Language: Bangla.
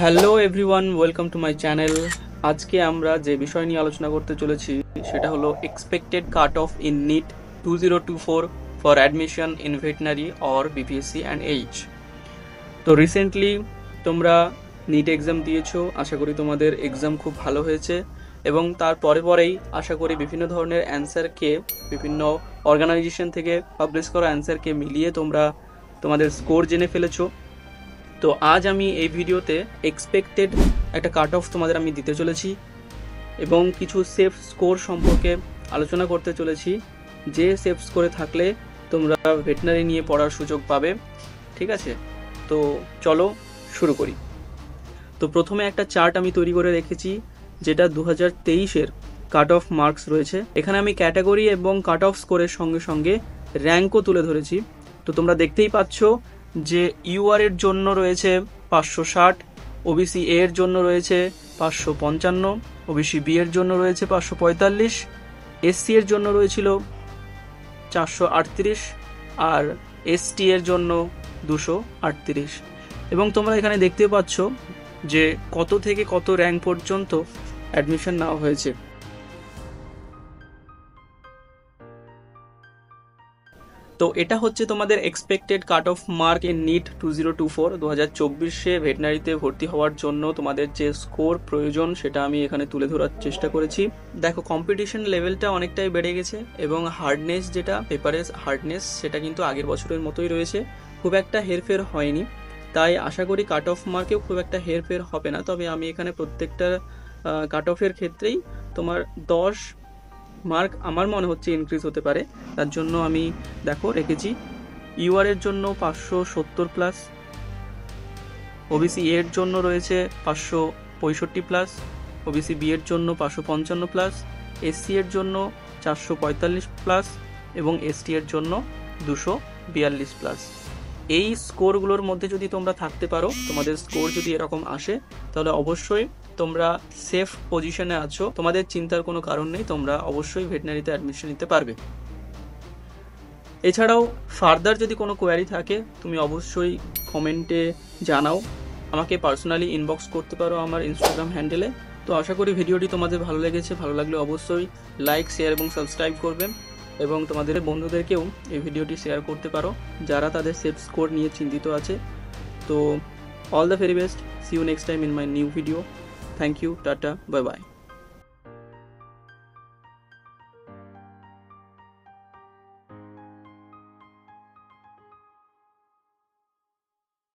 Hello everyone, welcome to my channel. আজকে আমরা যে বিষয় নিয়ে আলোচনা করতে চলেছি সেটা হলো expected cut off in NEET 2024 for admission in veterinary or BPSC and H. তো রিসেন্টলি তোমরা নিট এক্সাম দিয়েছো, আশা করি তোমাদের এক্সাম খুব ভালো হয়েছে এবং তার পরেই আশা করি বিভিন্ন ধরনের অ্যান্সারকে, বিভিন্ন অর্গানাইজেশন থেকে পাবলিশ করা অ্যান্সারকে মিলিয়ে তোমরা তোমাদের স্কোর জেনে ফেলেছো। তো আজ আমি এই ভিডিওতে এক্সপেক্টেড একটা কাট অফ তোমাদের আমি দিতে চলেছি এবং কিছু সেফ স্কোর সম্পর্কে আলোচনা করতে চলেছি, যে সেফ স্কোরে থাকলে তোমরা ভেটেনারি নিয়ে পড়ার সুযোগ পাবে। ঠিক আছে, তো চলো শুরু করি। তো প্রথমে একটা চার্ট আমি তৈরি করে রেখেছি, যেটা 2023-এর কাট অফ মার্কস রয়েছে। এখানে আমি ক্যাটাগরি এবং কাট অফ স্কোরের সঙ্গে সঙ্গে র্যাঙ্কও তুলে ধরেছি। তো তোমরা দেখতেই পাচ্ছ যে ইউআর এর জন্য রয়েছে 560, ওবিসি এ এর জন্য রয়েছে 555, ওবিসি বি এর জন্য রয়েছে 545, এসসি এর জন্য রয়েছিল 438 আর এসটি এর জন্য 238। এবং তোমরা এখানে দেখতে পাচ্ছ যে কত থেকে কত র্যাঙ্ক পর্যন্ত অ্যাডমিশন নেওয়া হয়েছে। তো এটা হচ্ছে তোমাদের expected cut off mark in NEET 2024। 2024-এ ভেটেনারিতে ভর্তি হওয়ার জন্য তোমাদের যে স্কোর প্রয়োজন সেটা আমি এখানে তুলে ধরার চেষ্টা করেছি। দেখো, কম্পিটিশন লেভেলটা অনেকটাই বেড়ে গেছে এবং হার্ডনেস, যেটা পেপারের হার্ডনেস, সেটা কিন্তু আগের বছরের মতোই রয়েছে, খুব একটা হেরফের হয়নি। তাই আশা করি কাট অফ মার্কেও খুব একটা হেরফের হবে না। তবে আমি এখানে প্রত্যেকটা কাট অফের ক্ষেত্রেই তোমার 10 মার্ক আমার মনে হচ্ছে ইনক্রিজ হতে পারে। তার জন্য আমি দেখো রেখেছি ইউআর এর জন্য 570 প্লাস, ওবিসি এর জন্য রয়েছে 565 প্লাস, ওবিসি বি এর জন্য 555 প্লাস, এসসি এর জন্য 445 প্লাস এবং এসটি এর জন্য 242 প্লাস। এই স্কোরগুলোর মধ্যে যদি তোমরা থাকতে পারো, তোমাদের স্কোর যদি এরকম আসে, তাহলে অবশ্যই তোমরা সেফ পজিশনে আছো, তোমাদের চিন্তার কোনো কারণ নেই, তোমরা অবশ্যই ভেটেনারিতে অ্যাডমিশন নিতে পারবে। এছাড়াও ফার্দার যদি কোনো কোয়ারি থাকে তুমি অবশ্যই কমেন্টে জানাও, আমাকে পার্সোনালি ইনবক্স করতে পারো আমার ইনস্টাগ্রাম হ্যান্ডেলে। তো আশা করি ভিডিওটি তোমাদের ভালো লেগেছে। ভালো লাগলে অবশ্যই লাইক, শেয়ার এবং সাবস্ক্রাইব করবে এবং তোমাদের বন্ধুদেরকেও এই ভিডিওটি শেয়ার করতে পারো যারা তাদের সেফ স্কোর নিয়ে চিন্তিত আছে। তো all the very best, see you next time in my new video. Thank you, tata, bye by.